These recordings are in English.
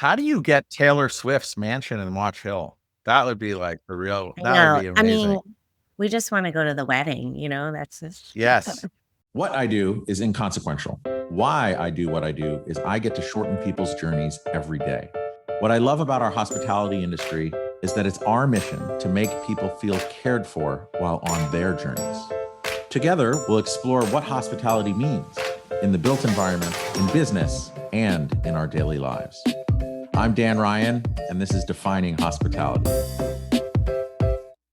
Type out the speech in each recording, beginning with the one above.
How do you get Taylor Swift's mansion in Watch Hill? That would be like for real. I That would know. be I mean, amazing. we just want to go to the wedding, that's just. Yes. What I do is inconsequential. Why I do what I do is I get to shorten people's journeys every day. What I love about our hospitality industry is that it's our mission to make people feel cared for while on their journeys. Together, we'll explore what hospitality means in the built environment, in business, and in our daily lives. I'm Dan Ryan, and this is Defining Hospitality.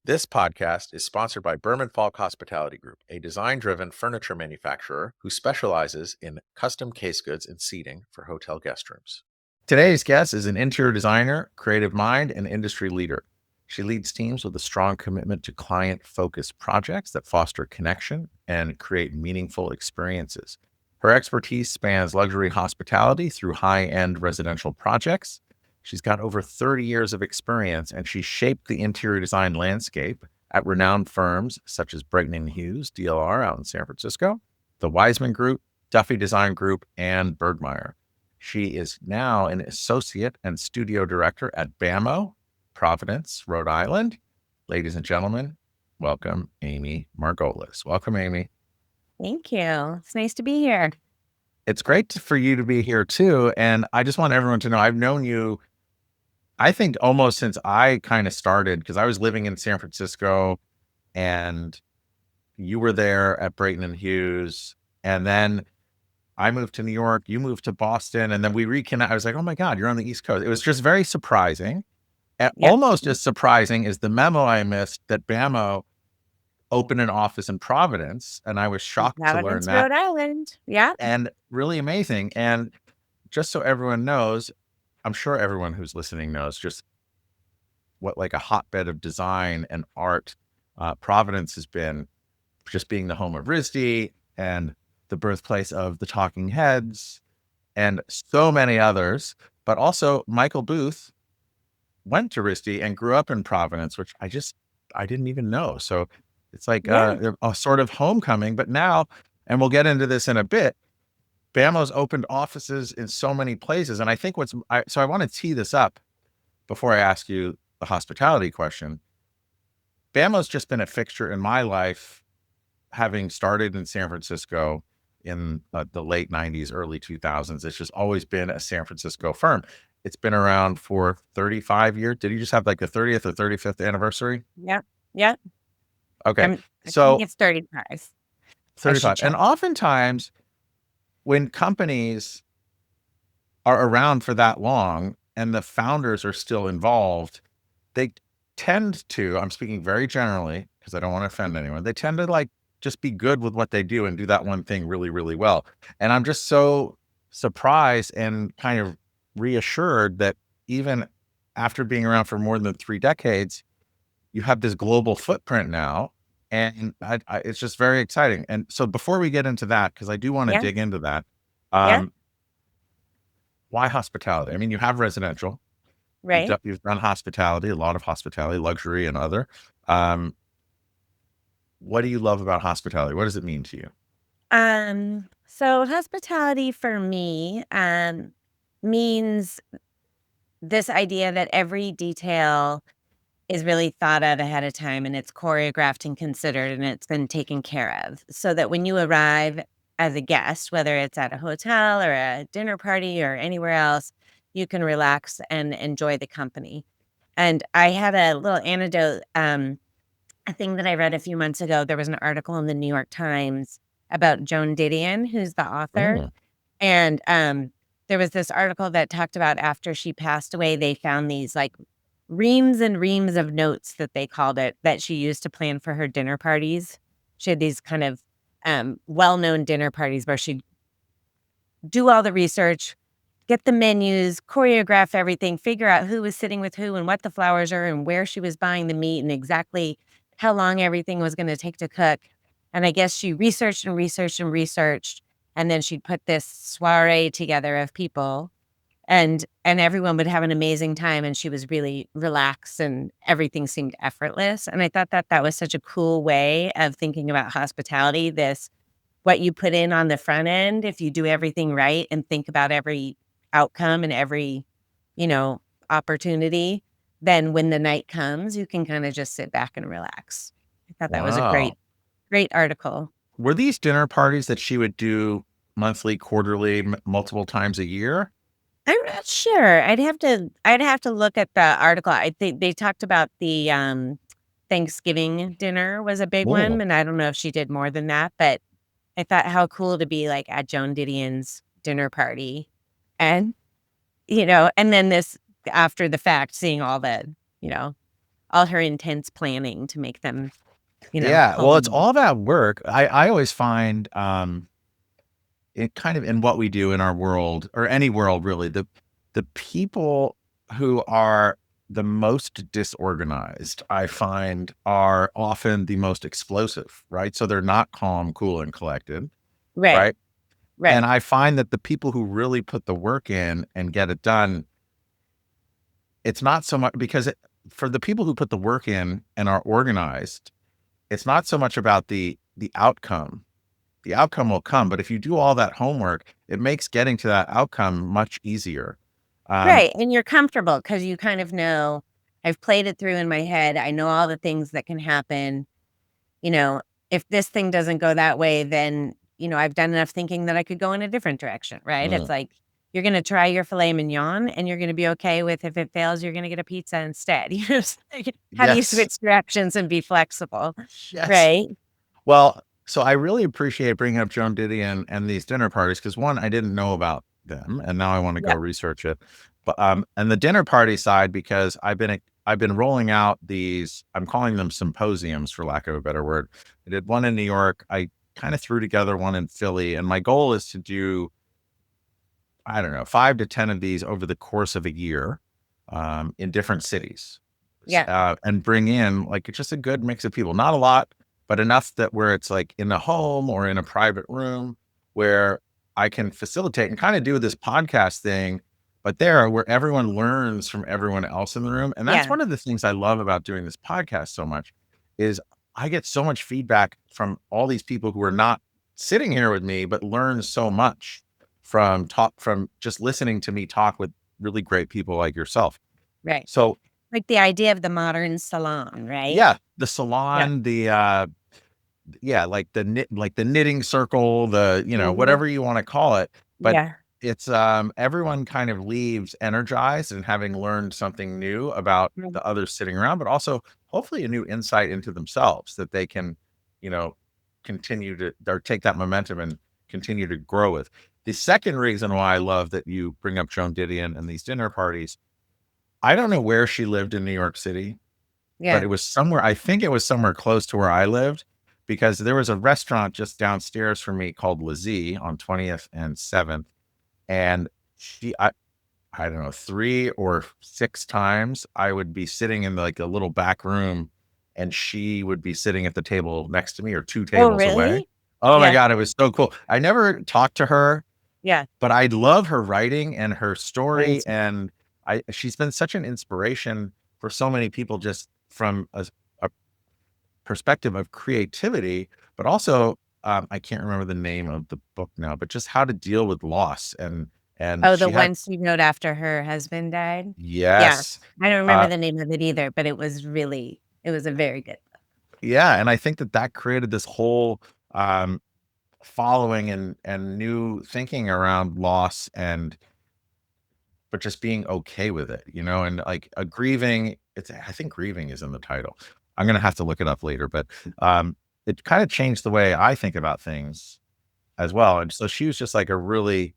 This podcast is sponsored by Berman Falk Hospitality Group, a design-driven furniture manufacturer who specializes in custom case goods and seating for hotel guest rooms. Today's guest is an interior designer, creative mind, and industry leader. She leads teams with a strong commitment to client-focused projects that foster connection and create meaningful experiences. Her expertise spans luxury hospitality through high-end residential projects. She's got over 30 years of experience, and she shaped the interior design landscape at renowned firms such as Brayton Hughes, DLR out in San Francisco, the Wiseman Group, Duffy Design Group, and Bergmeyer. She is now an associate and studio director at BAMO Providence, Rhode Island. Ladies and gentlemen, welcome Amy Margolis. Welcome, Amy. Thank you. It's nice to be here. It's great for you to be here too. And I just want everyone to know I've known you, I think almost since I kind of started, because I was living in San Francisco and you were there at Brayton and Hughes. And then I moved to New York, you moved to Boston, and then we reconnect. I was like, oh my God, you're on the East Coast. It was just very surprising. And Yep. almost as surprising as the memo I missed that BAMO opened an office in Providence. And I was shocked to learn Providence, that. Rhode Island. Yeah. And really amazing. And just so everyone knows, I'm sure everyone who's listening knows just what like a hotbed of design and art Providence has been, just being the home of RISD and the birthplace of the Talking Heads and so many others. But also Michael Booth went to RISD and grew up in Providence, which I didn't even know. So it's like a sort of homecoming. But now, and we'll get into this in a bit, BAMO's opened offices in so many places. And I think so I want to tee this up before I ask you the hospitality question. BAMO's just been a fixture in my life, having started in San Francisco in the late 90s, early 2000s. It's just always been a San Francisco firm. It's been around for 35 years. Did you just have like the 30th or 35th anniversary? Yep. Yep. Okay. I So think it's 35. 35. And oftentimes when companies are around for that long and the founders are still involved, they tend to, I'm speaking very generally because I don't want to offend anyone, they tend to like just be good with what they do and do that one thing really, really well. And I'm just so surprised and kind of reassured that even after being around for more than 3 decades, you have this global footprint now. And it's just very exciting. And so before we get into that, because I do want to dig into that, why hospitality? I mean, you have residential, right? You've done hospitality, a lot of hospitality, luxury and other. What do you love about hospitality? What does it mean to you? So hospitality for me means this idea that every detail is really thought out ahead of time and it's choreographed and considered and it's been taken care of so that when you arrive as a guest, whether it's at a hotel or a dinner party or anywhere else, you can relax and enjoy the company. And I had a little anecdote, a thing that I read a few months ago. There was an article in the New York Times about Joan Didion, who's the author. And there was this article that talked about after she passed away, they found these like reams and reams of notes that they called it that she used to plan for her dinner parties. She had these kind of well-known dinner parties where she'd do all the research, get the menus, choreograph everything, figure out who was sitting with who and what the flowers are and where she was buying the meat and exactly how long everything was going to take to cook. And I guess she researched and researched and researched. And then she'd put this soiree together of people and everyone would have an amazing time. And she was really relaxed and everything seemed effortless. And I thought that was such a cool way of thinking about hospitality. What you put in on the front end, if you do everything right and think about every outcome and every opportunity, then when the night comes, you can kind of just sit back and relax. I thought that was a Wow. great article. Were these dinner parties that she would do monthly, quarterly, multiple times a year? I'm not sure. I'd have to look at the article. I think they talked about the Thanksgiving dinner was a big one, Cool. and I don't know if she did more than that, but I thought how cool to be like at Joan Didion's dinner party, and and then this after the fact, seeing all her intense planning to make them, Yeah. Well, it's home. all about work. I always find it kind of in what we do in our world or any world really, the people who are the most disorganized, I find, are often the most explosive, right? So they're not calm, cool, and collected, Right, right? And right, I find that the people who really put the work in and get it done, it's not so much because for the people who put the work in and are organized, it's not so much about the outcome. The outcome will come, but if you do all that homework, it makes getting to that outcome much easier. Um, right, and you're comfortable because you kind of know, I've played it through in my head, I know all the things that can happen, you know, if this thing doesn't go that way, then, I've done enough thinking that I could go in a different direction, right? It's mm, like, you're gonna try your filet mignon, and you're gonna be okay with if it fails, you're gonna get a pizza instead. It's like, how do you yes, switch directions and be flexible, yes. right? Well, so I really appreciate bringing up Joan Didion and these dinner parties because one, I didn't know about them, and now I want to go Yeah, research it. But and the dinner party side because I've been rolling out these. I'm calling them symposiums for lack of a better word. I did one in New York. I kind of threw together one in Philly, and my goal is to do I don't know 5 to 10 of these over the course of a year in different cities, yeah, and bring in like just a good mix of people. Not a lot, but enough that where it's like in a home or in a private room where I can facilitate and kind of do this podcast thing, but there where everyone learns from everyone else in the room. And that's yeah, one of the things I love about doing this podcast so much is I get so much feedback from all these people who are not sitting here with me, but learn so much from just listening to me talk with really great people like yourself. right. So Like the idea of the modern salon, right? yeah, the Yeah, salon, yeah, like the knitting circle, mhm, whatever you wanna call it, but yeah, it's, everyone kind of leaves energized and having learned something new about right, the others sitting around, but also hopefully a new insight into themselves that they can, you know, continue to or take that momentum and continue to grow with. The second reason why I love that you bring up Joan Didion and these dinner parties, I don't know where she lived in New York City, but yeah. it was somewhere I think it was somewhere close to where I lived because there was a restaurant just downstairs from me called Lazzie on 20th and 7th, and she I don't know, 3 or 6 times I would be sitting in, like, a little back room, and she would be sitting at the table next to me or 2 Oh, tables away. really? Oh my Yeah, god, it was so cool. I never talked to her, yeah, but I love her writing and her story, right, and she's been such an inspiration for so many people just from a perspective of creativity, but also, I can't remember the name of the book now, but just how to deal with loss, and Oh, the she had one she wrote after her husband died? Yeah. yes, I don't remember uh, the name of it either, but it was a very good book. yeah, and I think that created this whole, um, following and new thinking around loss and but just being okay with it, and like a grieving, I think grieving is in the title. I'm gonna have to look it up later, but it kind of changed the way I think about things as well. And so she was just like a really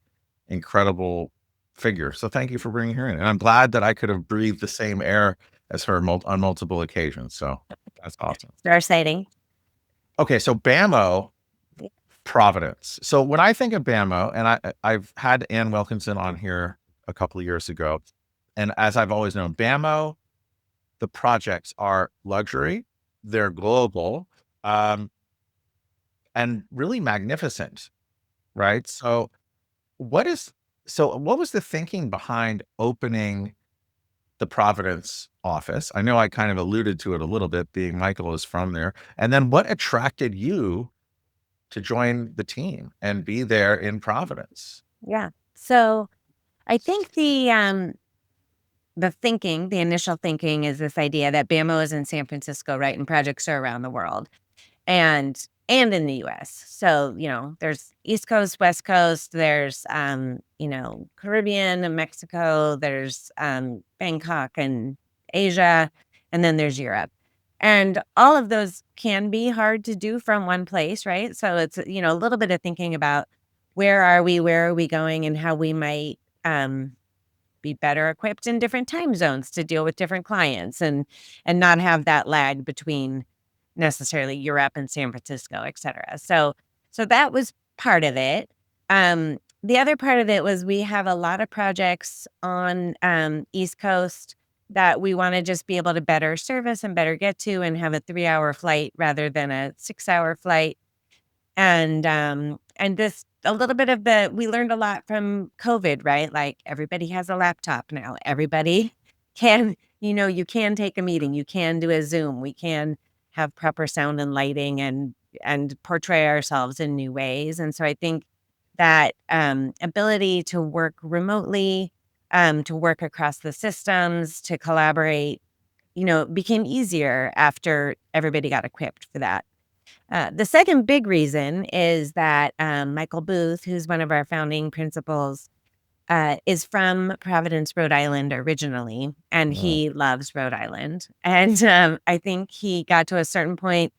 incredible figure. So thank you for bringing her in. And I'm glad that I could have breathed the same air as her on multiple occasions. So that's awesome. Star sighting. Okay, so BAMO Providence. So when I think of BAMO, and I've had Ann Wilkinson on here a couple of years ago, and as I've always known, BAMO, the projects are luxury, they're global, um, and really magnificent, right? What is what was the thinking behind opening the Providence office? I know I kind of alluded to it a little bit, being Michael is from there. And then what attracted you to join the team and be there in Providence? Yeah. So, I think the initial thinking is this idea that BAMO is in San Francisco, right? And projects are around the world and in the US. So, there's East Coast, West Coast, there's Caribbean and Mexico, there's Bangkok and Asia, and then there's Europe. And all of those can be hard to do from one place, right? So it's a little bit of thinking about where are we going, and how we might be better equipped in different time zones to deal with different clients and not have that lag between necessarily Europe and San Francisco, et cetera. So that was part of it. The other part of it was we have a lot of projects on East Coast that we want to just be able to better service and better get to, and have a 3-hour flight rather than a 6-hour flight. And this a little bit of we learned a lot from COVID, right? Like, everybody has a laptop now. Everybody can, you can take a meeting, you can do a Zoom, we can have proper sound and lighting and portray ourselves in new ways. And so I think that ability to work remotely, to work across the systems, to collaborate, became easier after everybody got equipped for that. The second big reason is that Michael Booth, who's one of our founding principals, is from Providence, Rhode Island originally, and he loves Rhode Island. And I think he got to a certain point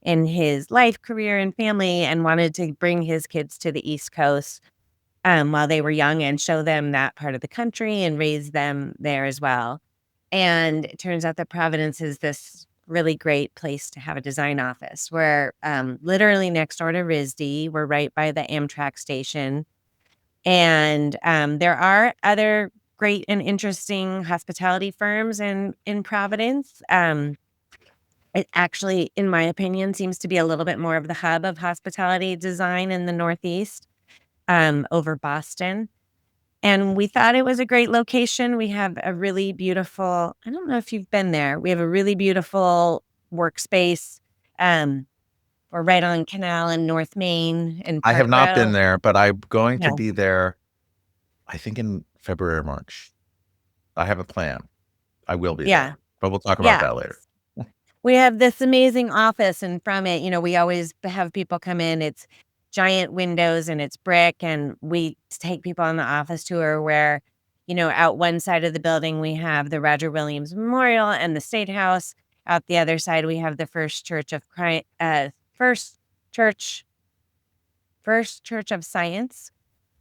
in his life, career, and family and wanted to bring his kids to the East Coast while they were young and show them that part of the country and raise them there as well. And it turns out that Providence is this really great place to have a design office. We're literally next door to RISD. We're right by the Amtrak station. And there are other great and interesting hospitality firms in Providence. It actually, in my opinion, seems to be a little bit more of the hub of hospitality design in the Northeast over Boston. And we thought it was a great location. We have a really beautiful, I don't know if you've been there. We have a really beautiful workspace. We're right on Canal in North Main and I have Park not been Row. there, but I'm going to Yeah. be there, I think in February or March. I have a plan. I will be Yeah. there, but we'll talk about Yeah. that later. We have this amazing office, and from it, we always have people come in. It's giant windows and it's brick, and we take people on the office tour where, out one side of the building, we have the Roger Williams Memorial and the State House. Out the other side, we have the First Church of Science.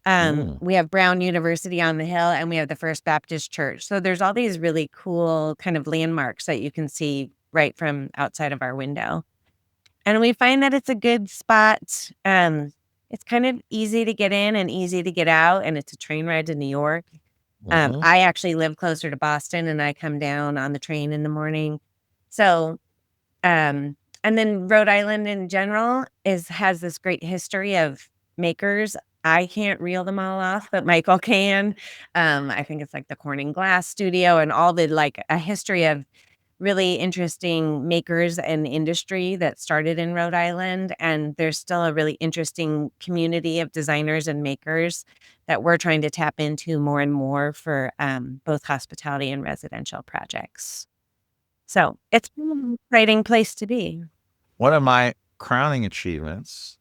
We have Brown University on the hill, and we have the First Baptist Church. So there's all these really cool kind of landmarks that you can see right from outside of our window. And we find that it's a good spot. It's kind of easy to get in and easy to get out, and it's a train ride to New York. I actually live closer to Boston, and I come down on the train in the morning. So, and then Rhode Island in general has this great history of makers. I can't reel them all off, but Michael can. I think it's like the Corning Glass Studio and all a history of really interesting makers and industry that started in Rhode Island. And there's still a really interesting community of designers and makers that we're trying to tap into more and more for both hospitality and residential projects. So it's an exciting place to be. One of my crowning achievements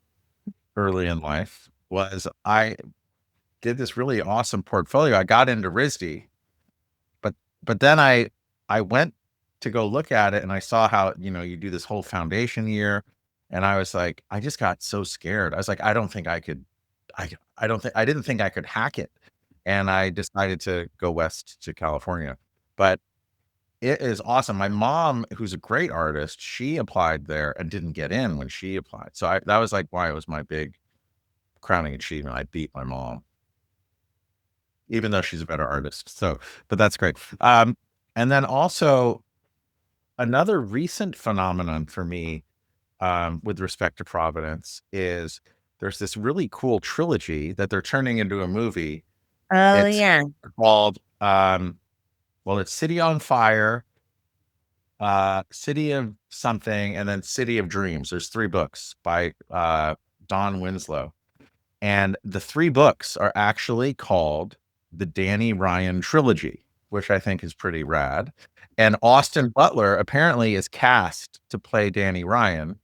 early in life was I did this really awesome portfolio. I got into RISD, but then I went to go look at it, and I saw how, you do this whole foundation year, and I was like, I just got so scared. I was like, I didn't think I could hack it. And I decided to go west to California. But it is awesome. My mom, who's a great artist, she applied there and didn't get in when she applied. So that was like why it was my big crowning achievement. I beat my mom, even though she's a better artist. So, but that's great. And then also another recent phenomenon for me with respect to Providence is there's this really cool trilogy that they're turning into a movie. Oh, It's yeah. called, it's City on Fire, City of something, and then City of Dreams. There's 3 books by Don Winslow. And the 3 books are actually called the Danny Ryan trilogy. which I think is pretty rad. And Austin Butler apparently is cast to play Danny Ryan.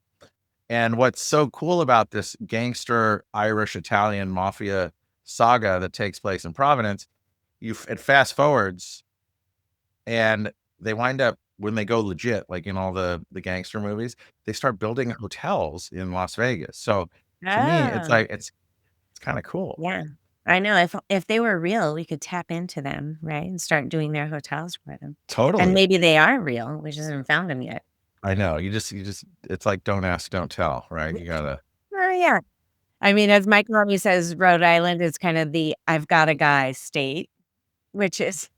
And what's so cool about this gangster Irish Italian mafia saga that takes place in Providence, it fast forwards, and they wind up, when they go legit, like in all the gangster movies, they start building hotels in Las Vegas. So to me, it's Oh, like it's kind of cool. yeah. I know if they were real, we could tap into them, right, and start doing their hotels for them. And Totally. maybe they are real. We just haven't found them yet. I know. You just it's like don't ask, don't tell, right? You gotta. Oh, yeah. I mean, as Mike always says, Rhode Island is kind of the "I've got a guy" state, which is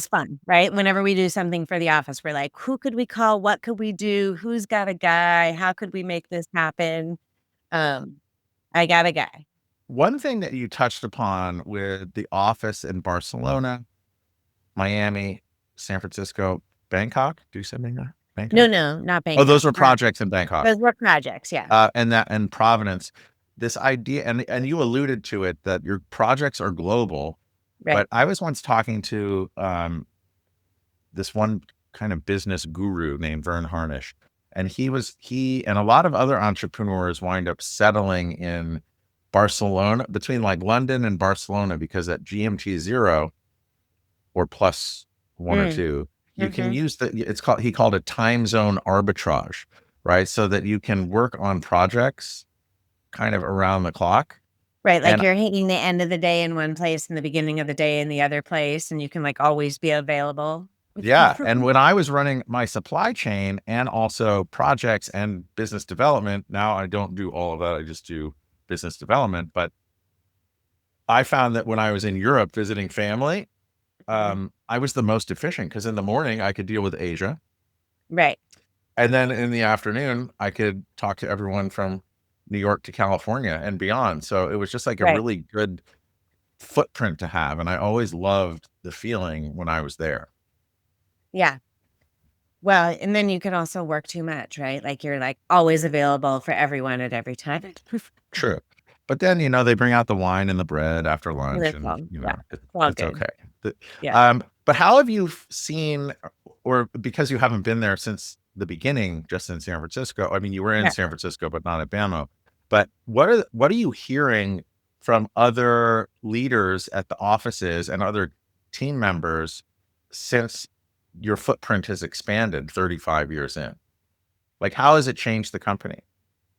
fun, right? Whenever we do something for the office, we're like, "Who could we call? What could we do? Who's got a guy? How could we make this happen?" Um, I got a guy. One thing that you touched upon with the office in Barcelona, Miami, San Francisco, Bangkok. Do you say Bangkok? No, not Oh, Bangkok. those were projects in Bangkok. Those were projects, yeah. And Providence. This idea, and you alluded to it, that your projects are global. Right. But I was once talking to this one kind of business guru named Vern Harnish, and he and a lot of other entrepreneurs wind up settling in Barcelona, between like London and Barcelona, because at GMT 0 or plus 1 or 2, you can use he called it time zone arbitrage, right? So that you can work on projects kind of around the clock. Right, like And you're hitting the end of the day in one place and the beginning of the day in the other place, and you can, like, always be available. yeah, and when I was running my supply chain and also projects and business development, now I don't do all of that. I just do business development. But I found that when I was in Europe visiting family, I was the most efficient, because in the morning I could deal with Asia. Right. And then in the afternoon, I could talk to everyone from New York to California and beyond. So it was just like a Right. really good footprint to have. And I always loved the feeling when I was there. Yeah. Well, and then you can also work too much, right? Like, you're, like, always available for everyone at every time. True. But then, they bring out the wine and the bread after lunch, That's and, all, yeah, it's all it's good. okay. Yeah. But how have you seen, or because you haven't been there since the beginning, just in San Francisco? I mean, you were in Yeah. San Francisco, but not at BAMO. But what are you hearing from other leaders at the offices and other team members since your footprint has expanded 35 years in? Like, how has it changed the company?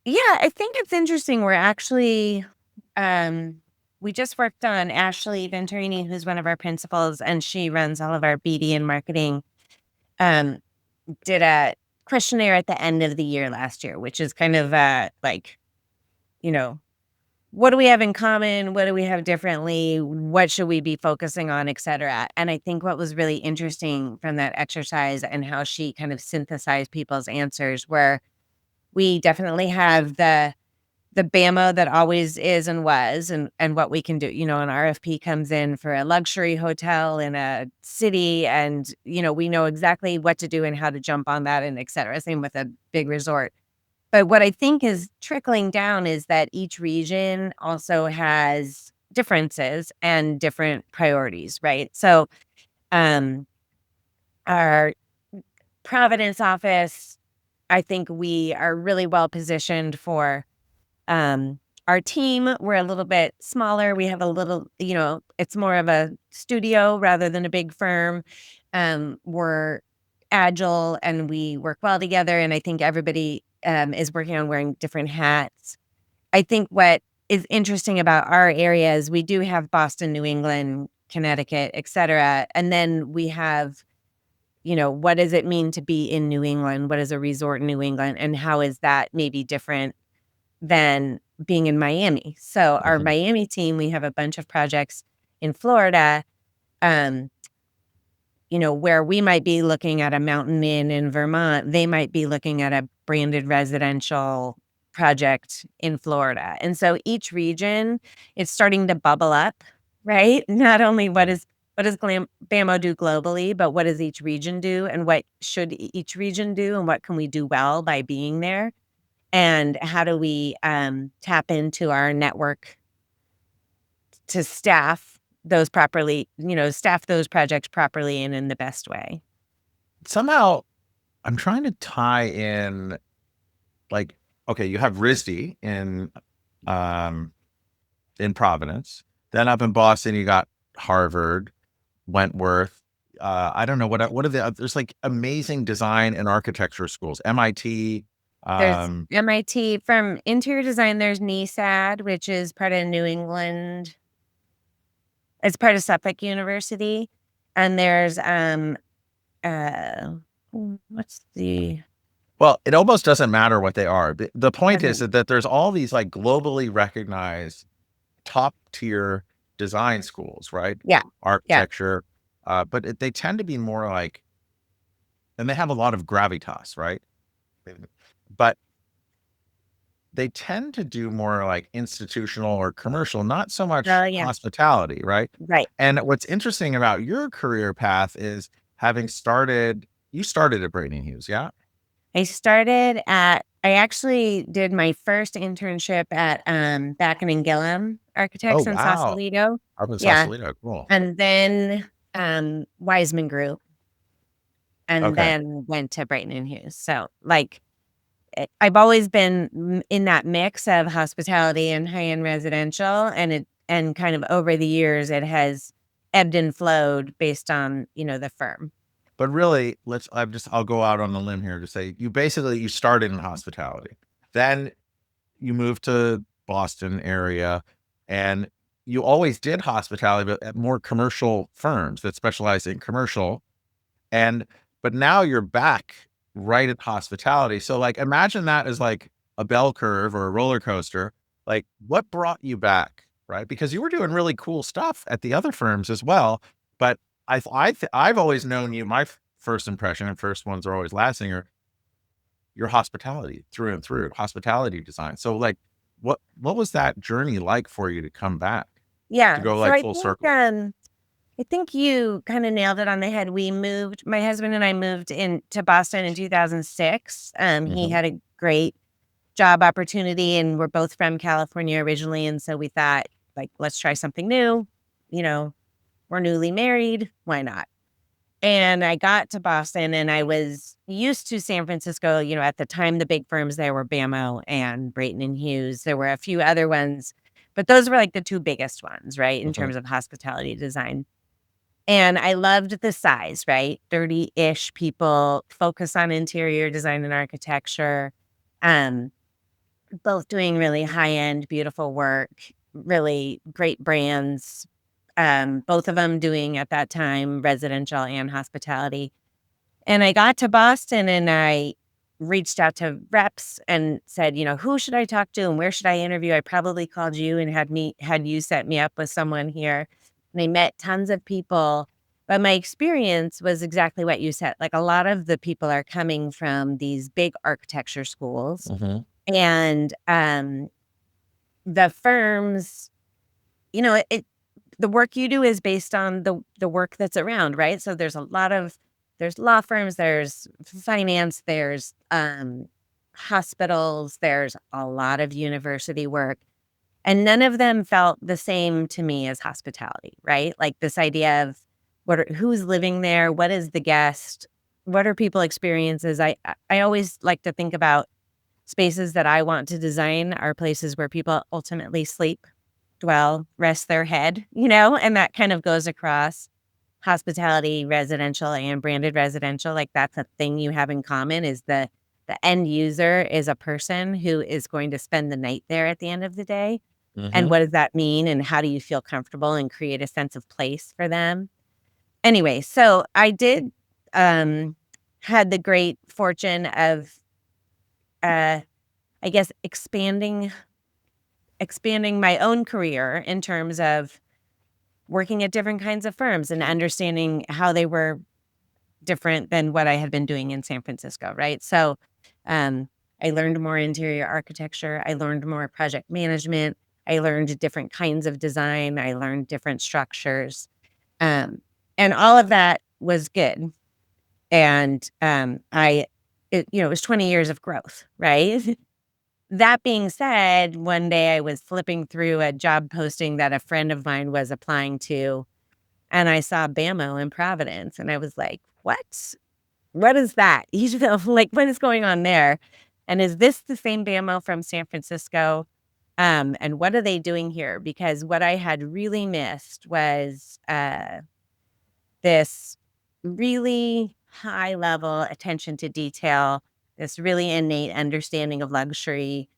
Yeah, I think it's interesting. We're actually, we just worked on Ashley Venturini, who's one of our principals, and she runs all of our BD and marketing, did a questionnaire at the end of the year last year, which is kind of, like, what do we have in common? What do we have differently? What should we be focusing on, et cetera? And I think what was really interesting from that exercise and how she kind of synthesized people's answers were, we definitely have the BAMO that always is and was, and what we can do. An RFP comes in for a luxury hotel in a city, and, we know exactly what to do and how to jump on that, and et cetera. Same with a big resort. But what I think is trickling down is that each region also has differences and different priorities, right? So, our Providence office, I think we are really well positioned for, our team. We're a little bit smaller. We have a little, it's more of a studio rather than a big firm. We're agile and we work well together. And I think everybody is working on wearing different hats. I think what is interesting about our area is we do have Boston, New England, Connecticut, et cetera. And then we have, what does it mean to be in New England? What is a resort in New England? And how is that maybe different than being in Miami? So our Miami team, we have a bunch of projects in Florida, where we might be looking at a mountain inn in Vermont, they might be looking at a branded residential project in Florida. And so each region is starting to bubble up, right? Not only what does BAMO do globally, but what does each region do, and what should each region do, and what can we do well by being there? And how do we tap into our network to staff those properly, staff those projects properly and in the best way. Somehow I'm trying to tie in, like, okay, you have RISD in Providence. Then up in Boston, you got Harvard, Wentworth. I don't know what are there's like amazing design and architecture schools. MIT. There's MIT from interior design. There's NESAD, which is part of New England. It's part of Suffolk University, and there's what's the Well, it almost doesn't matter what they are. The point is doesn't that there's all these like globally recognized top tier design schools, right? yeah Architecture, but they tend to be more like, and they have a lot of gravitas, right? But they tend to do more like institutional or commercial, not so much yeah hospitality, right? right. And what's interesting about your career path is you started at Brayton Hughes, yeah? I actually did my first internship at Backen and Gillum Oh, Architects in wow. Sausalito. Up in Yeah. Sausalito, cool. And then Wiseman Group, and Okay. then went to Brayton and Hughes. So like I've always been in that mix of hospitality and high-end residential, and kind of over the years it has ebbed and flowed based on, the firm. But really, I'll go out on a limb here to say you started in hospitality. Then you moved to Boston area, and you always did hospitality, but at more commercial firms that specialize in commercial. But now you're back right at hospitality. So like imagine that as like a bell curve or a roller coaster. Like what brought you back, right? Because you were doing really cool stuff at the other firms as well. But I've always known you. My first impression, and first ones are always lasting, are your hospitality through and through, hospitality design. So like what was that journey like for you to come back, to Yeah. go So like full circle? I think you kind of nailed it on the head. My husband and I moved into Boston in 2006. He Mhm. had a great job opportunity, and we're both from California originally. And so we thought, like, let's try something new. We're newly married. Why not? And I got to Boston, and I was used to San Francisco. At the time, the big firms there were BAMO and Brayton and Hughes. There were a few other ones, but those were like the two biggest ones, right, in Mhm. terms of hospitality design. And I loved the size, right? 30-ish people, focus on interior design and architecture, um, both doing really high-end, beautiful work, really great brands, both of them doing at that time residential and hospitality. And I got to Boston, and I reached out to reps and said, who should I talk to and where should I interview? I probably called you and had you set me up with someone here. And I met tons of people. But my experience was exactly what you said. Like a lot of the people are coming from these big architecture schools, Mhm. and the firms, the work you do is based on the work that's around, right? So there's law firms, there's finance, there's hospitals, there's a lot of university work, and none of them felt the same to me as hospitality, right? Like this idea of who's living there, what is the guest, what are people experiences? I always like to think about spaces that I want to design are places where people ultimately sleep, dwell, rest their head, and that kind of goes across hospitality, residential, and branded residential. Like that's a thing you have in common is the end user is a person who is going to spend the night there at the end of the day. And Mhm. what does that mean? And how do you feel comfortable and create a sense of place for them? Anyway, so I did had the great fortune of I guess expanding my own career in terms of working at different kinds of firms and understanding how they were different than what I had been doing in San Francisco, right? So, um, I learned more interior architecture. I learned more project management. I learned different kinds of design. I learned different structures. Um, and all of that was good. And it was 20 years of growth, right? that being said, one day I was flipping through a job posting that a friend of mine was applying to, and I saw BAMO in Providence, and I was like, "What? What is that?" You know, like, what is going on there? And is this the same BAMO from San Francisco? And what are they doing here? Because what I had really missed was this really high level attention to detail, this really innate understanding of luxury.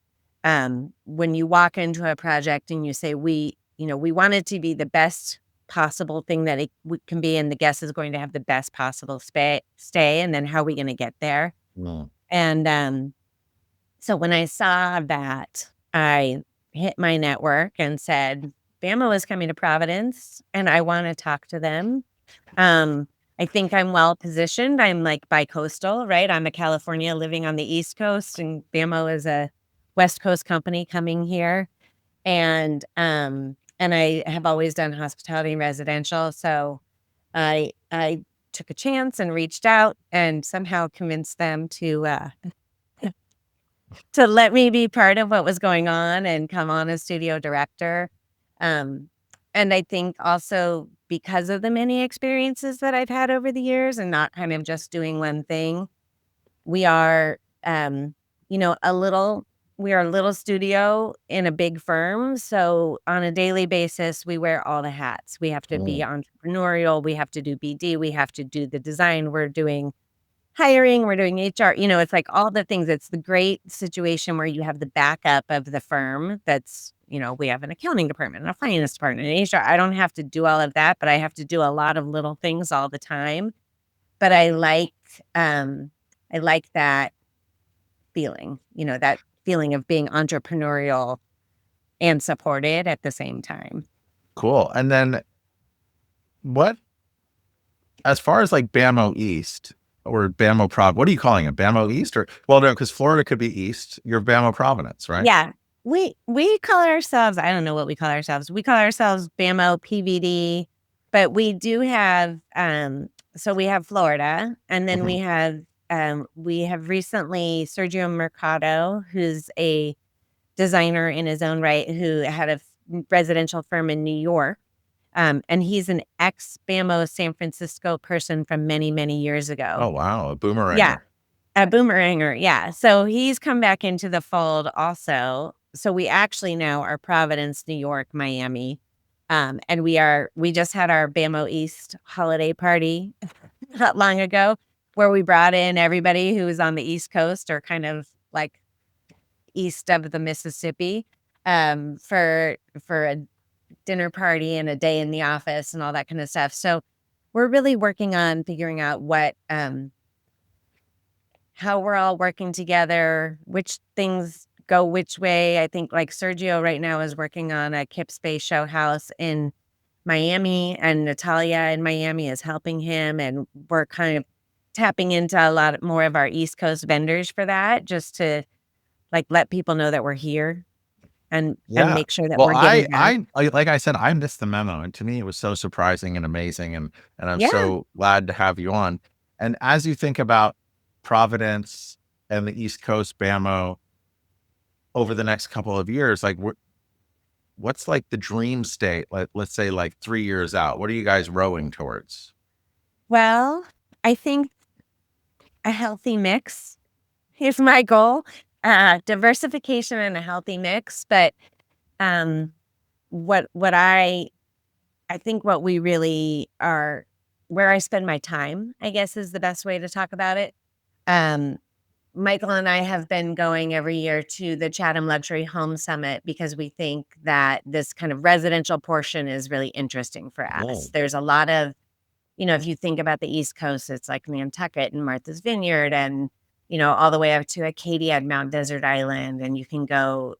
When you walk into a project and you say, we want it to be the best possible thing that can be, and the guest is going to have the best possible stay, and then how are we going to get there? Mm. And so when I saw that, I hit my network and said, BAMO is coming to Providence and I want to talk to them. I think I'm well positioned. I'm like bi-coastal, right? I'm a California living on the East Coast, and BAMO is a West Coast company coming here. And I have always done hospitality and residential. So I took a chance and reached out and somehow convinced them to let me be part of what was going on and come on as studio director. Um, and I think also because of the many experiences that I've had over the years and not kind of just doing one thing, we are, you know, we are a little studio in a big firm. So on a daily basis, we wear all the hats. We have to be entrepreneurial. We have to do BD. We have to do the design. We're doing hiring, we're doing HR, you know, it's like all the things. It's the great situation where you have the backup of the firm that's, you know, we have an accounting department and a finance department and HR. I don't have to do all of that, but I have to do a lot of little things all the time. But I like that feeling, you know, that feeling of being entrepreneurial and supported at the same time. Cool. And then what, as far as like BAMO East or BAMO what are you calling it? BAMO East or, well, no, because Florida could be East. You're BAMO Providence, right? Yeah. We call ourselves, I don't know what we call ourselves. We call ourselves BAMO PVD, but we do have so we have Florida, and then we have recently Sergio Mercado, who's a designer in his own right, who had a residential firm in New York. And he's an ex BAMO San Francisco person from many, many years ago. Oh, wow. A Yeah. boomeranger. A boomeranger, yeah. So he's come back into the fold also. So we actually now are Providence, New York, Miami. And we just had our BAMO East holiday party not long ago, where we brought in everybody who was on the East Coast or kind of like east of the Mississippi, for a dinner party and a day in the office and all that kind of stuff. So we're really working on figuring out how we're all working together, which things go which way. I think like Sergio right now is working on a Kip Space Show house in Miami, and Natalia in Miami is helping him. And we're kind of tapping into a lot more of our East Coast vendors for that, just to like let people know that we're here and Yeah. make sure that Well, we're giving back. like I said, I missed the memo. And to me, it was so surprising and amazing. And I'm Yeah. so glad to have you on. And as you think about Providence and the East Coast BAMO over the next couple of years, like what's like the dream state? Let's say like 3 years out. What are you guys rowing towards? Well, I think a healthy mix is my goal. Diversification and a healthy mix. But what I think what we really are, where I spend my time, I guess is the best way to talk about it. Um, Michael and I have been going every year to the Chatham Luxury Home Summit because we think that this kind of residential portion is really interesting for us. There's a lot of, you know, if you think about the East Coast, it's like Nantucket and Martha's Vineyard and, you know, all the way up to Acadia and Mount Desert Island. And you can go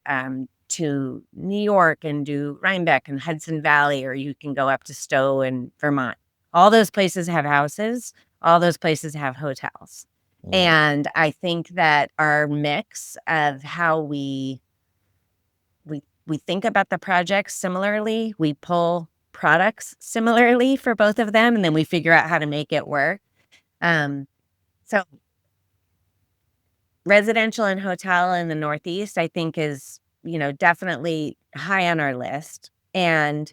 to New York and do Rhinebeck and Hudson Valley, or you can go up to Stowe and Vermont. All those places have houses. All those places have hotels. And I think that our mix of how we think about the projects similarly, we pull products similarly for both of them, and then we figure out how to make it work. So residential and hotel in the Northeast, I think is, definitely high on our list. And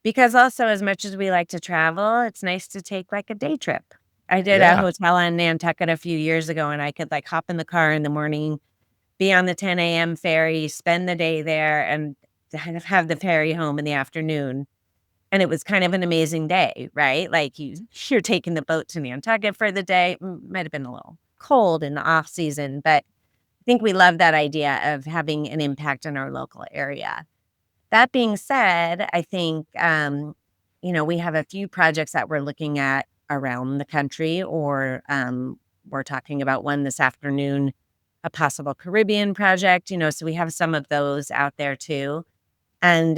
because also as much as we like to travel, it's nice to take like a day trip. I did a Yeah, hotel on Nantucket a few years ago, and I could like hop in the car in the morning, be on the 10 a.m. ferry, spend the day there, and kind of have the ferry home in the afternoon. And it was kind of an amazing day, right? Like you're taking the boat to Nantucket for the day. Might have been a little cold in the off season, but I think we love that idea of having an impact in our local area. That being said, I think, we have a few projects that we're looking at around the country, or we're talking about one this afternoon, a possible Caribbean project, so we have some of those out there too. And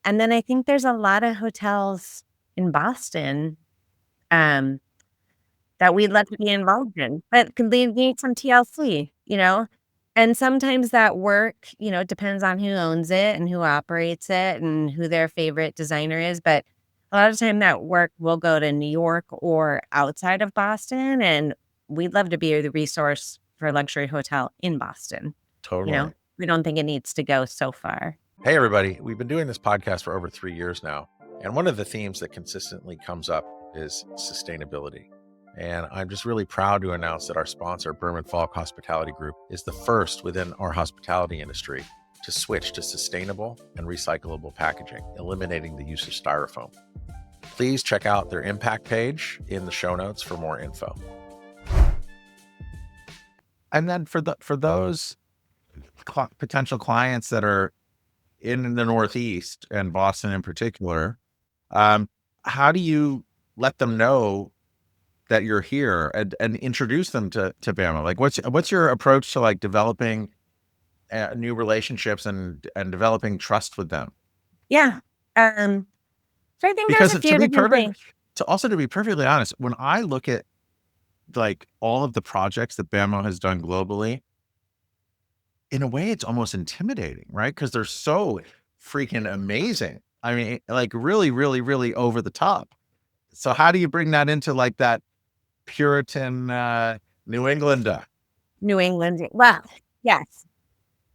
then I think there's a lot of hotels in Boston um, that we'd love to be involved in, but they need some TLC. And sometimes that work, depends on who owns it and who operates it and who their favorite designer is. But a lot of time that work will go to New York or outside of Boston, and we'd love to be the resource for a luxury hotel in Boston. totally. We don't think it needs to go so far. Hey, everybody. We've been doing this podcast for over 3 years now. And one of the themes that consistently comes up is sustainability. And I'm just really proud to announce that our sponsor, Berman Falk Hospitality Group, is the first within our hospitality industry to switch to sustainable and recyclable packaging, eliminating the use of styrofoam. Please check out their impact page in the show notes for more info. And then for those potential clients that are in the Northeast and Boston in particular, how do you let them know that you're here and introduce them to BAMO? Like, what's your approach to like developing new relationships and developing trust with them? Yeah. So I think Because there's a few different things. to be perfectly honest, when I look at like all of the projects that BAMO has done globally, in a way, it's almost intimidating, right? Because they're so freaking amazing. I mean, like really, really, really over the top. So how do you bring that into like that Puritan New Englander New England. Well, yes,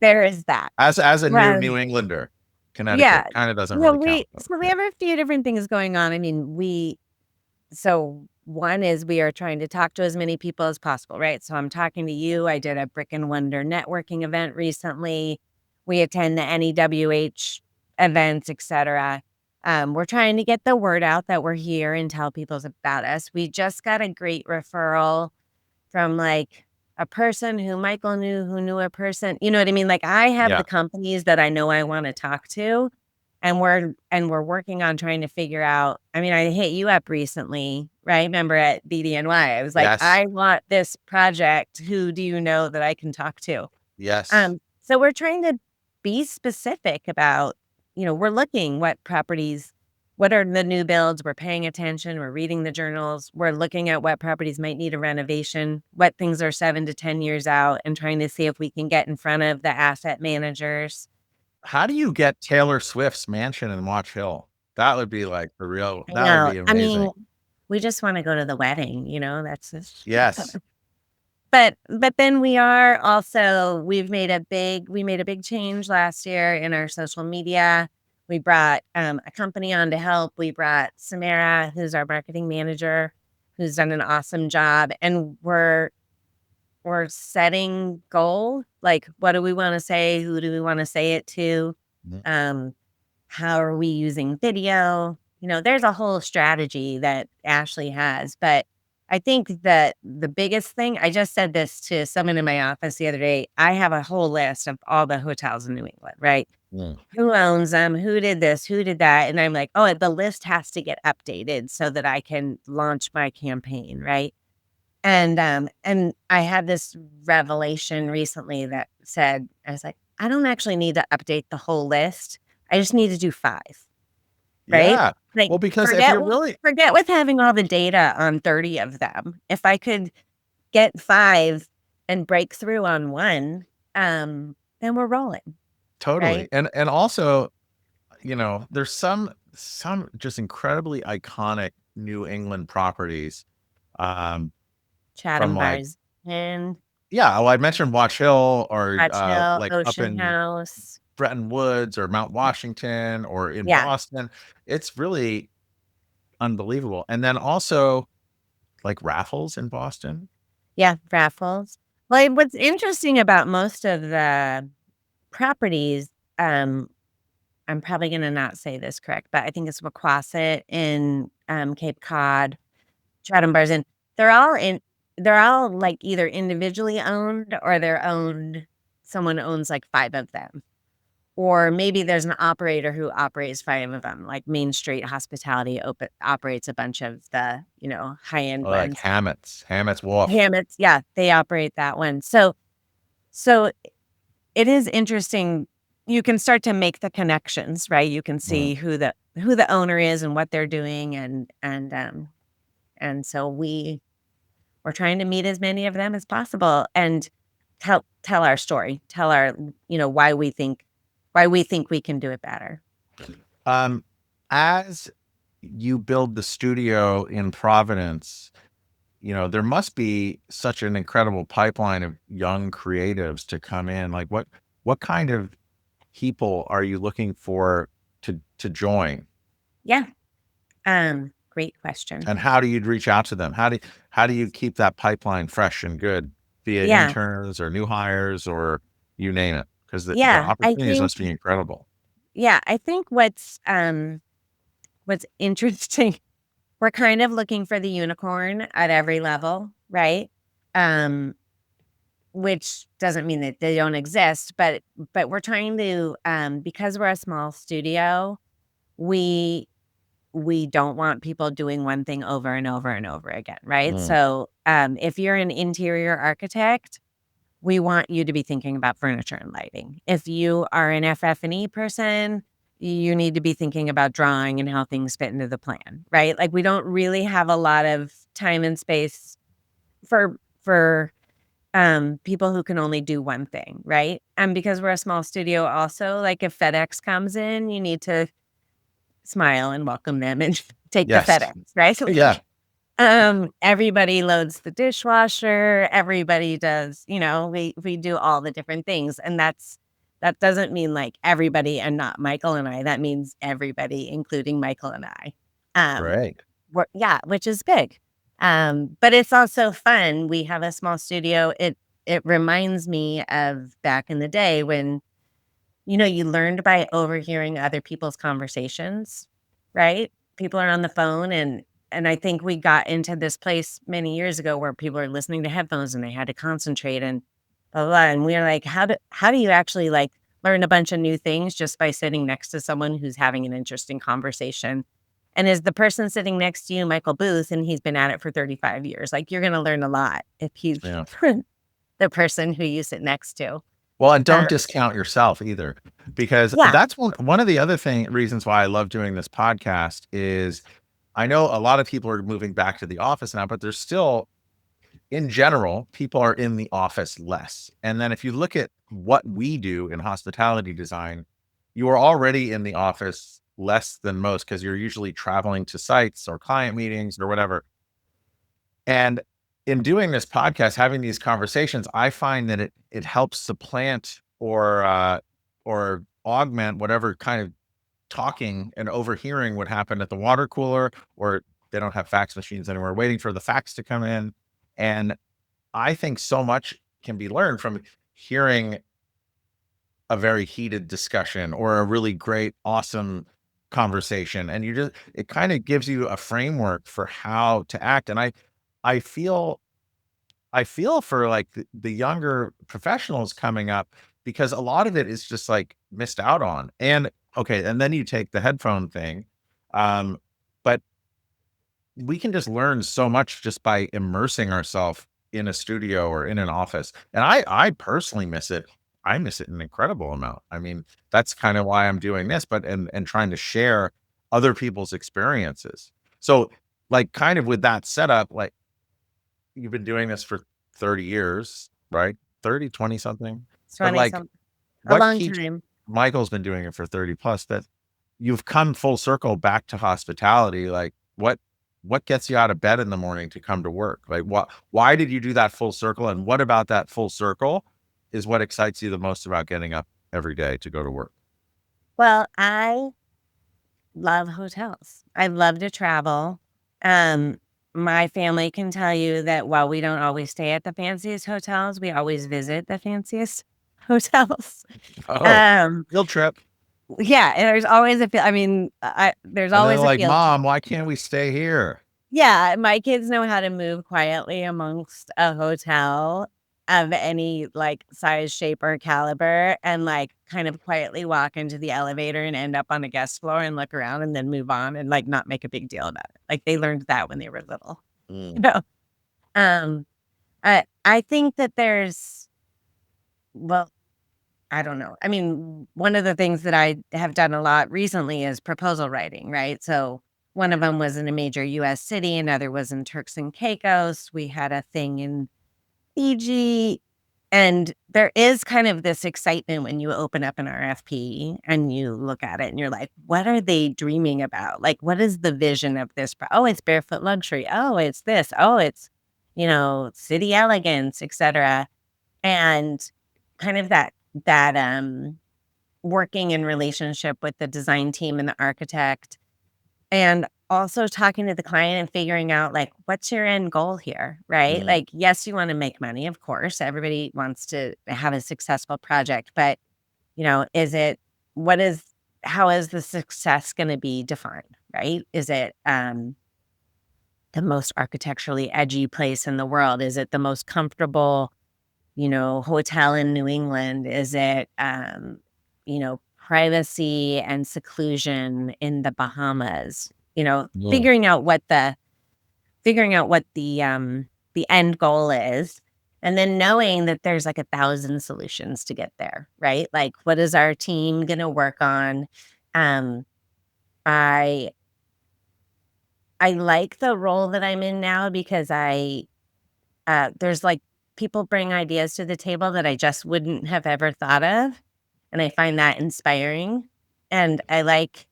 there is that. as a New Well, Englander? yeah. Connecticut kind of doesn't Well, really count. we have a few different things going on. I mean, so one is we are trying to talk to as many people as possible, right? So I'm talking to you. I did a Brick and Wonder networking event recently. We attend the NEWH events, etc. We're trying to get the word out that we're here and tell people about us. We just got a great referral from like a person who Michael knew who knew a person. You know what I mean? Like I have Yeah. the companies that I know I want to talk to, and we're working on trying to figure out. I mean, I hit you up recently, right? Remember at BDNY, I was like, Yes. I want this project. Who do you know that I can talk to? Yes. So we're trying to be specific about, we're looking what are the new builds? We're paying attention. We're reading the journals. We're looking at what properties might need a renovation, what things are 7 to 10 years out, and trying to see if we can get in front of the asset managers. How do you get Taylor Swift's mansion in Watch Hill? That would be like for real. I That know. would be I amazing. mean, we just want to go to the wedding, that's just, Yes. But then we made a big change last year in our social media. We brought a company on to help. We brought Samara, who's our marketing manager, who's done an awesome job. And we're setting goals. Like, what do we want to say? Who do we want to say it to? Mhm. How are we using video? There's a whole strategy that Ashley has, but I think that the biggest thing, I just said this to someone in my office the other day. I have a whole list of all the hotels in New England, right? Mm. Who owns them? Who did this? Who did that? And I'm like, oh, the list has to get updated so that I can launch my campaign, right? And I had this revelation recently that said, I was like, I don't actually need to update the whole list. I just need to do 5. Right? Yeah. Like, Well, because if you're really forget with having all the data on 30 of them. If I could get 5 and break through on 1, then we're rolling. totally, Right? and also, there's some just incredibly iconic New England properties, Chatham from like Bars and Yeah, well, I mentioned Watch Hill or Patch Hill, like up Ocean in House. Bretton Woods or Mount Washington or in Yeah. Boston. It's really unbelievable. And then also like Raffles in Boston. Yeah, raffles. Well, what's interesting about most of the properties, I'm probably gonna not say this correct, but I think it's Wequassett in, Cape Cod, Chatham Bars Inn. They're all, like, either individually owned or they're owned someone owns, like, 5 of them. Or maybe there's an operator who operates 5 of them, like Main Street Hospitality operates a bunch of the, high-end Or like ones. Hammett's Wharf. Hammett's, yeah, they operate that one. So it is interesting. You can start to make the connections, right? You can see who the owner is and what they're doing, and so we're trying to meet as many of them as possible and tell our story, tell our why we think we can do it better. As you build the studio in Providence, there must be such an incredible pipeline of young creatives to come in. Like what kind of people are you looking for to join? Yeah. Great question. And how do you reach out to them? How do you keep that pipeline fresh and good via Yeah. interns or new hires or you name it? Because the Yeah, I opportunities think must be incredible. I think what's interesting, we're kind of looking for the unicorn at every level, right? Um, which doesn't mean that they don't exist, but we're trying to, because we're a small studio, we don't want people doing one thing over and over and over again, right? So, if you're an interior architect, we want you to be thinking about furniture and lighting. If you are an FF&E person, you need to be thinking about drawing and how things fit into the plan, right? Like we don't really have a lot of time and space for people who can only do one thing, right? And because we're a small studio also, like if FedEx comes in, you need to smile and welcome them and take the Yes. FedEx, right? Yeah. Everybody loads the dishwasher, everybody does, we do all the different things. And that doesn't mean like everybody and not Michael and I. That means everybody, including Michael and I. Great. Which is big. But it's also fun. We have a small studio. It reminds me of back in the day when, you learned by overhearing other people's conversations, right? People are on the phone and I think we got into this place many years ago where people are listening to headphones and they had to concentrate and blah, blah, blah. And we were like, how do you actually like learn a bunch of new things just by sitting next to someone who's having an interesting conversation? And is the person sitting next to you Michael Booth and he's been at it for 35 years? Like you're going to learn a lot if he's the person who you sit next to. Well, and don't discount yourself either, because that's one of the other reasons why I love doing this podcast is I know a lot of people are moving back to the office now, but there's still, in general, people are in the office less. And then if you look at what we do in hospitality design, you are already in the office less than most because you're usually traveling to sites or client meetings or whatever. And in doing this podcast, having these conversations, I find that it helps supplant or augment whatever kind of talking and overhearing would happen at the water cooler, or they don't have fax machines anymore, waiting for the fax to come in. And I think so much can be learned from hearing a very heated discussion or a really great, awesome conversation. And it kind of gives you a framework for how to act. And I feel for like the younger professionals coming up because a lot of it is just like missed out on. And okay, and then you take the headphone thing, but we can just learn so much just by immersing ourselves in a studio or in an office. And I personally miss it. I miss it an incredible amount. I mean, that's kind of why I'm doing this, but and trying to share other people's experiences. So like kind of with that setup, like you've been doing this for 30 years, right? 30, 20 something. But like a long time. Michael's been doing it for 30 plus, that you've come full circle back to hospitality. Like what what gets you out of bed in the morning to come to work? Like, why did you do that full circle? And what about that full circle is what excites you the most about getting up every day to go to work? Well, I love hotels. I love to travel. My family can tell you that while we don't always stay at the fanciest hotels, we always visit the fanciest hotels. Oh, Um, field trip. yeah, and there's always a there's And they're always a like, field trip. Mom, why can't we stay here? Yeah, my kids know how to move quietly amongst a hotel of any, like, size, shape, or caliber, and, like, kind of quietly walk into the elevator and end up on the guest floor and look around and then move on and, like, not make a big deal about it. Like, they learned that when they were little, you Mm. know? Um, I think that well, I don't know. I mean, one of the things that I have done a lot recently is proposal writing, right? So one of them was in a major US city, another was in Turks and Caicos. We had a thing in Fiji. And there is kind of this excitement when you open up an RFP and you look at it and you're like, what are they dreaming about? Like, what is the vision of this? Oh, it's barefoot luxury. Oh, it's this. Oh, it's, city elegance, etc. And kind of that working in relationship with the design team and the architect, and also talking to the client and figuring out, like, what's your end goal here, right? Mm. Like, yes, you wanna make money, of course, everybody wants to have a successful project, but, is it what is how is the success gonna be defined, right? Is it, the most architecturally edgy place in the world? Is it the most comfortable, hotel in New England? Is it, privacy and seclusion in the Bahamas? Yeah. Figuring out what the end goal is, and then knowing that there's like 1,000 solutions to get there, right? Like, what is our team gonna work on? Um, I I like the role that I'm in now because there's like people bring ideas to the table that I just wouldn't have ever thought of. And I find that inspiring. And I like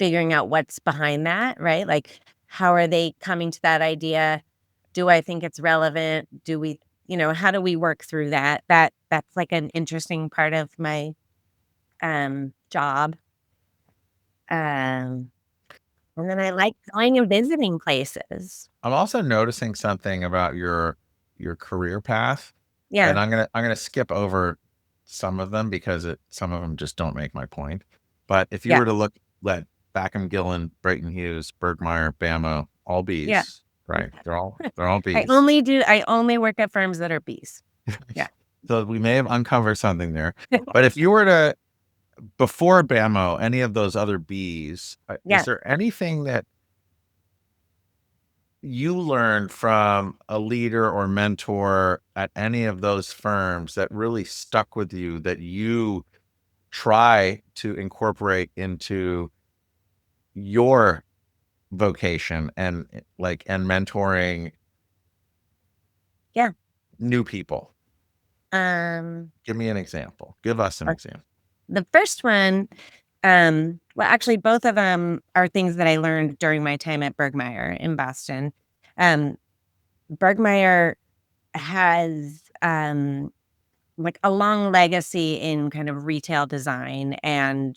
figuring out what's behind that, right? Like, how are they coming to that idea? Do I think it's relevant? How do we work through that? That's like an interesting part of my job. Um, and then I like going and visiting places. I'm also noticing something about your career path, and Yeah. I'm gonna skip over some of them because some of them just don't make my point. But if you Yeah. were to look at Backham Gillen, Brayton Hughes, Bergmeyer, BAMO, all Yeah. Bs, right? They're all I Bs. only work at firms that are Bs. Yeah. So we may have uncovered something there. But if you were to before BAMO, any of those other Bs, is Yeah. there anything that you learned from a leader or mentor at any of those firms that really stuck with you that you try to incorporate into your vocation and and mentoring Yeah. new people? Um, Give me an example. Give us an uh, example. the first one, well, actually, both of them are things that I learned during my time at Bergmeyer in Boston. Um, Bergmeyer has, like, a long legacy in kind of retail design and,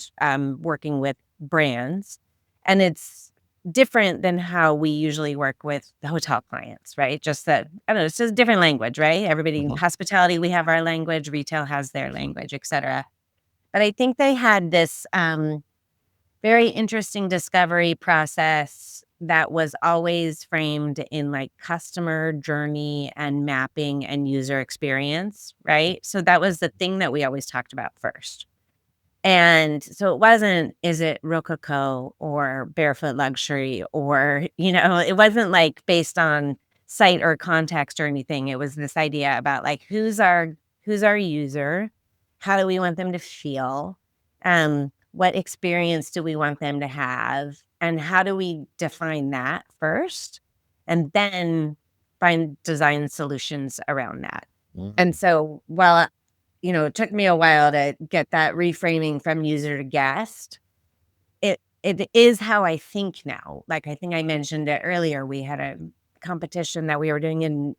working with brands, and it's different than how we usually work with the hotel clients, right? Just that I don't know, it's just a different language, right? Everybody in Mhm. hospitality, we have our language, retail has their language, etcetera. But I think they had this, very interesting discovery process that was always framed in, like, customer journey and mapping and user experience, right? So that was the thing that we always talked about first. And so it wasn't, is it Rococo or barefoot luxury or, it wasn't like based on site or context or anything. It was this idea about, like, who's our user? How do we want them to feel? What experience do we want them to have? And how do we define that first? And then find design solutions around that. And Mm. so while it took me a while to get that reframing from user to guest. It it is how I think now. Like, I think I mentioned it earlier. We had a competition that we were doing in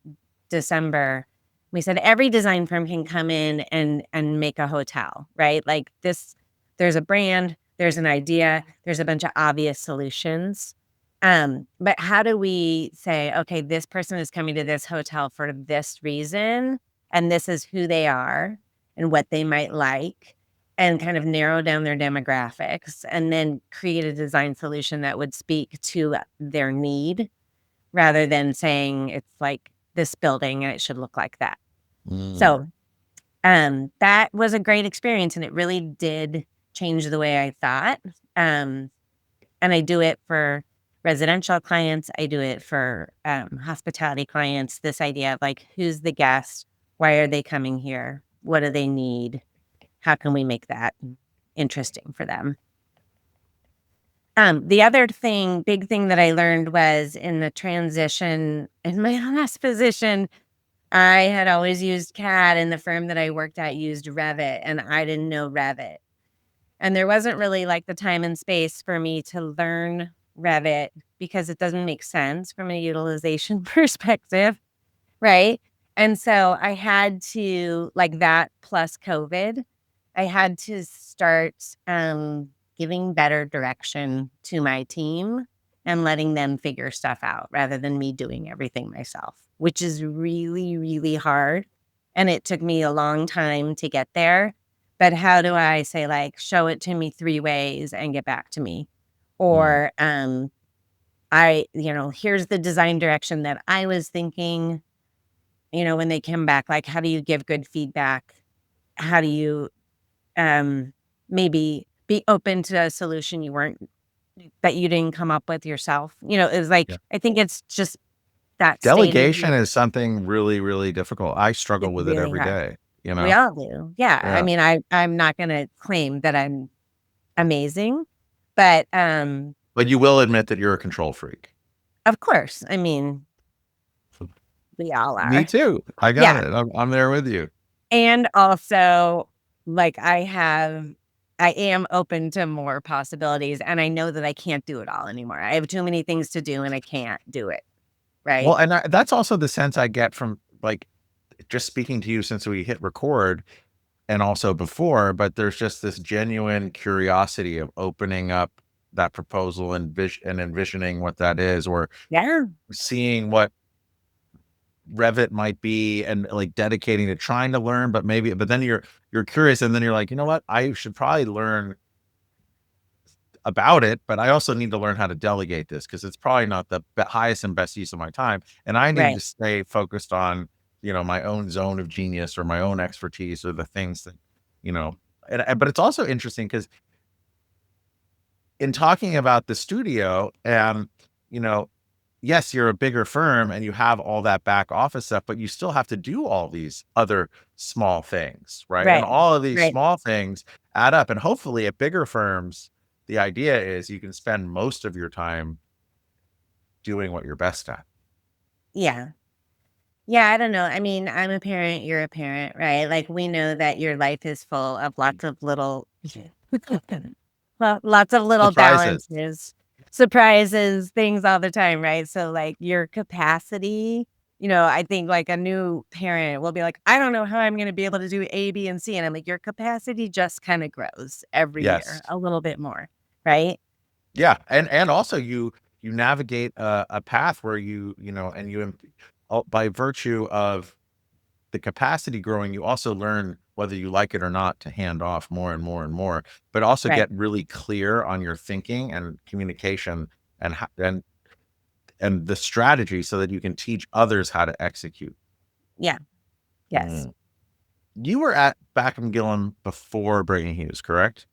December. We said every design firm can come in and make a hotel, right? Like this, there's a brand, there's an idea, there's a bunch of obvious solutions. But how do we say, okay, this person is coming to this hotel for this reason, and this is who they are and what they might like, and kind of narrow down their demographics, and then create a design solution that would speak to their need rather than saying it's like this building and it should look like that. So, that was a great experience, and it really did change the way I thought. And I do it for residential clients. I do it for hospitality clients. This idea of like, who's the guest? Why are they coming here? What do they need? How can we make that interesting for them? The other big thing that I learned was in the transition in my last position, I had always used CAD, and the firm that I worked at used Revit, and I didn't know Revit. And there wasn't really like the time and space for me to learn Revit because it doesn't make sense from a utilization perspective, right? And so I had to, like that plus COVID, I had to start giving better direction to my team and letting them figure stuff out rather than me doing everything myself, which is really, really hard. And it took me a long time to get there. But how do I say, like, show it to me 3 ways and get back to me? Or here's the design direction that I was thinking, when they come back, like, how do you give good feedback? How do you maybe be open to a solution that you didn't come up with yourself? It was like, I think it's just that Delegation is something really, really difficult. I struggle it's with it really every hard. day, We all do. Yeah. Yeah. I mean, I'm not going to claim that I'm amazing, but But you will admit that you're a control freak. of course, I mean, we all are. Me too. I got it. I'm there with you. And also, like, I am open to more possibilities, and I know that I can't do it all anymore. I have too many things to do, and I can't do it. Right. Well, and that's also the sense I get from like just speaking to you since we hit record and also before, but there's just this genuine curiosity of opening up that proposal and envisioning what that is, or seeing what Revit might be, and like dedicating to trying to learn, but then you're curious, and then you're like, you know what, I should probably learn about it, but I also need to learn how to delegate this because it's probably not the highest and best use of my time. And I need to stay focused on, my own zone of genius or my own expertise or the things that, but it's also interesting because in talking about the studio and, yes, you're a bigger firm and you have all that back office stuff, but you still have to do all these other small things, right? And all of these small things add up. And hopefully at bigger firms, the idea is you can spend most of your time doing what you're best at. Yeah. Yeah, I don't know. I mean, I'm a parent, you're a parent, right? Like, we know that your life is full of lots of little balances, surprises, things all the time, right? So, like, your capacity, I think like a new parent will be like, I don't know how I'm going to be able to do A, B, and C. And I'm like, your capacity just kind of grows every year a little bit more, right? Yeah. And also you navigate a path where by virtue of the capacity growing, you also learn whether you like it or not to hand off more and more and more, but also get really clear on your thinking and communication and the strategy so that you can teach others how to execute. Yeah. Yes. You were at Backham Gillam before Brayton Hughes, correct?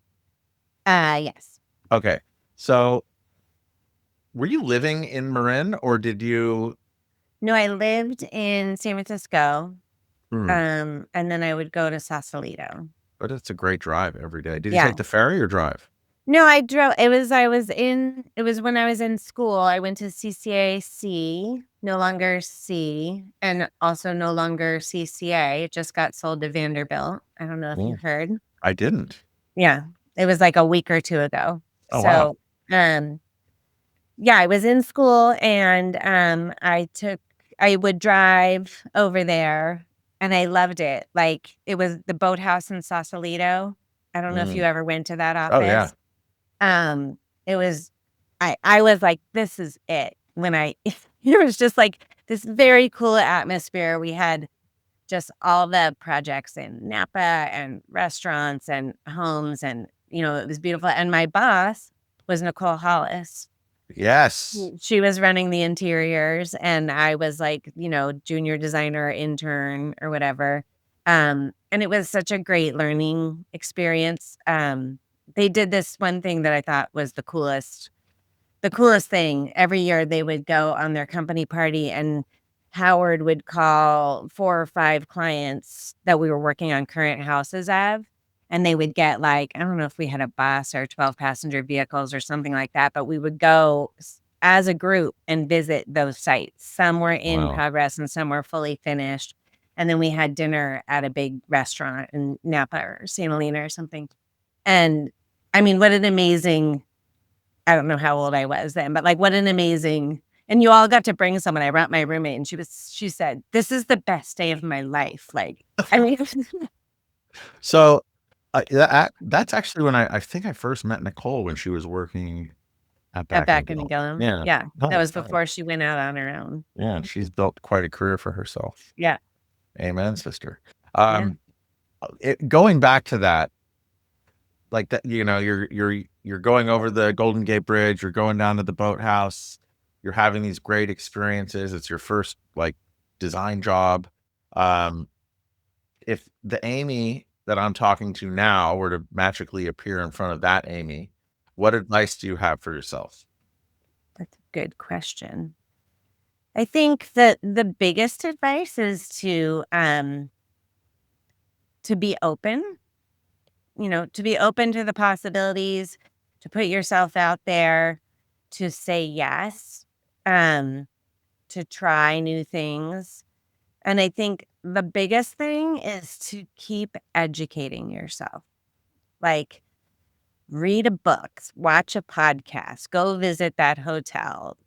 Yes. Okay. So were you living in Marin or did you? No, I lived in San Francisco. And then I would go to Sausalito. But it's a great drive every day. Did you take the ferry or drive? No, I drove. It was when I was in school. I went to CCAC, no longer C, and also no longer CCA. It just got sold to Vanderbilt. I don't know if you heard. I didn't. Yeah. It was like a week or two ago. Oh, wow. Yeah, I was in school and I would drive over there and I loved it. Like it was the boathouse in Sausalito. I don't know if you Mm. ever went to that Oh, yeah. office. Um, it was I was like, this is it. When I it was just like this very cool atmosphere. We had just all the projects in Napa and restaurants and homes and it was beautiful. And my boss was Nicole Hollis. Yes. She was running the interiors and I was like, junior designer, intern or whatever. And it was such a great learning experience. They did this one thing that I thought was the coolest thing. Every year they would go on their company party and Howard would call 4 or 5 clients that we were working on current houses of, and they would get like, I don't know if we had a bus or 12 passenger vehicles or something like that, but we would go as a group and visit those sites. Some were in Wow. progress and some were fully finished. And then we had dinner at a big restaurant in Napa or St. Helena or something. And I mean, what an amazing I don't know how old I was then, but like what an amazing and you all got to bring someone. I brought my roommate and she said, "This is the best day of my life." Like, I mean, So that's actually when I think I first met Nicole when she was working at at Back Back and in Bill. Gillum. Yeah. Yeah. That Nice, was nice. before she went out on her own. Yeah, and she's built quite a career for herself. Yeah. Amen, sister. Yeah. Going back to that, like that, you're going over the Golden Gate Bridge, you're going down to the boathouse, you're having these great experiences. It's your first like design job. Um, if the Amy that I'm talking to now were to magically appear in front of that Amy, what advice do you have for yourself? That's a good question. I think that the biggest advice is to be open, to be open to the possibilities, to put yourself out there, to say yes, um, to try new things. And I think the biggest thing is to keep educating yourself. Like, read a book, watch a podcast, go visit that hotel,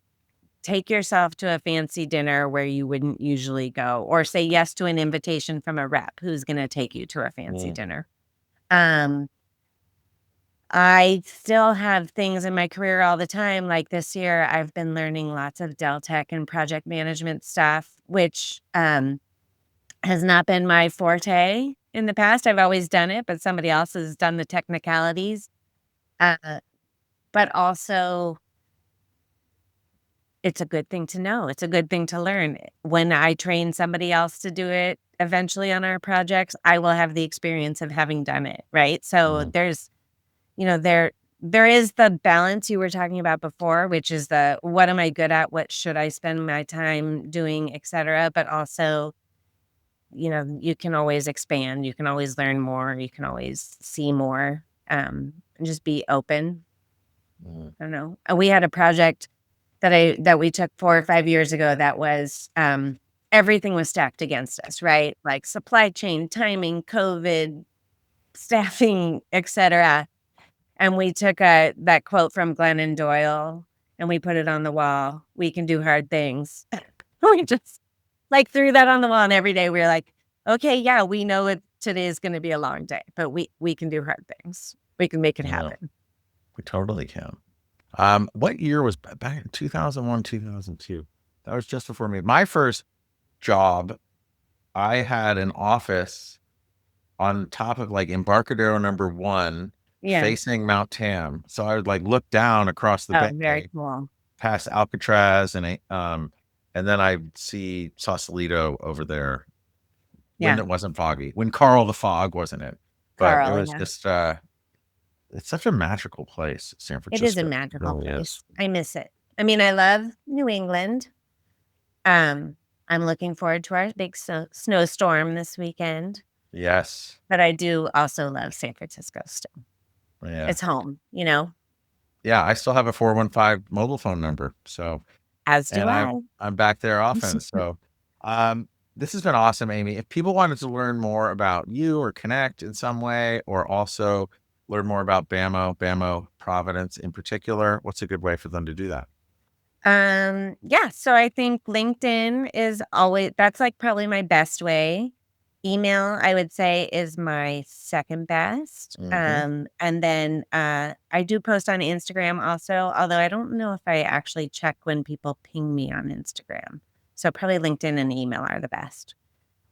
take yourself to a fancy dinner where you wouldn't usually go, or say yes to an invitation from a rep who's going to take you to a fancy Mm. dinner. I still have things in my career all the time. Like this year, I've been learning lots of Dell Tech and project management stuff, which has not been my forte in the past. I've always done it, but somebody else has done the technicalities. But also, it's a good thing to know. It's a good thing to learn. When I train somebody else to do it eventually on our projects, I will have the experience of having done it, right? So Mhm. there's, there is the balance you were talking about before, which is the what am I good at? What should I spend my time doing, et cetera. But also, you can always expand, you can always learn more, you can always see more, and just be open. Mm. I don't know. We had a project that we took 4 or 5 years ago that was, everything was stacked against us, right? Like supply chain, timing, COVID, staffing, et cetera. And we took that quote from Glennon Doyle and we put it on the wall. We can do hard things. We just like threw that on the wall, and every day we were like, okay, yeah, we know today is going to be a long day, but we can do hard things. We can make it Yeah, happen. we totally can. What year was back in 2001, 2002? That was just before me. My first job, I had an office on top of like Embarcadero number 1 Yeah. facing Mount Tam. So I would like look down across the Oh, very bay cool. past Alcatraz and then I'd see Sausalito over there when Yeah. it wasn't foggy, when Carl the Fog wasn't it. But it Carl, was yeah. just it's such a magical place, San It is a Francisco. It magical really is. place. I miss it. I mean, I love New England. Um, I'm looking forward to our big snowstorm this weekend, Yes. but I do also love San Francisco still. Yeah. It's home, Yeah, I still have a 415 mobile phone number. So, as do and I. I'm back there often. So, this has been awesome, Amy. If people wanted to learn more about you or connect in some way, or also learn more about BAMO Providence in particular, what's a good way for them to do that? Yeah, so I think LinkedIn is always that's like probably my best way. Email, I would say, is my second best. Mhm. And then I do post on Instagram also, although I don't know if I actually check when people ping me on Instagram. So probably LinkedIn and email are the best.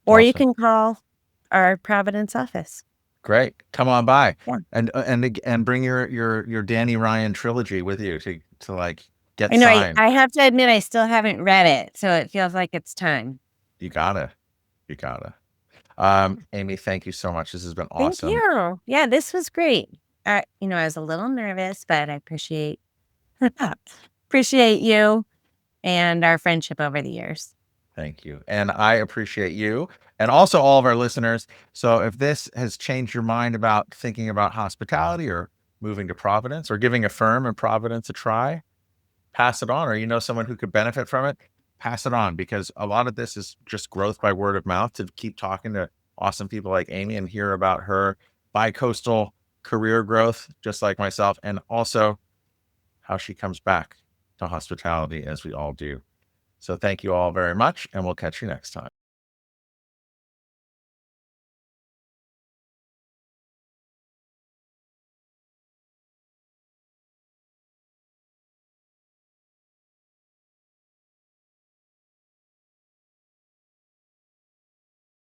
Or you Awesome. can call our Providence office. Great. Come on by. Yeah. And bring your Danny Ryan trilogy with you to like get I know signed. I have to admit I still haven't read it, so it feels like it's time. You gotta. You gotta. Amy, thank you so much. This has been Thank awesome. you. Yeah, this was great. I was a little nervous, but I appreciate appreciate you and our friendship over the years. Thank you. And I appreciate you and also all of our listeners. So if this has changed your mind about thinking about hospitality or moving to Providence or giving a firm in Providence a try, pass it on. Or you know someone who could benefit from it, pass it on, because a lot of this is just growth by word of mouth. To keep talking to awesome people like Amy and hear about her bi-coastal career growth, just like myself, and also how she comes back to hospitality as we all do. So thank you all very much, and we'll catch you next time.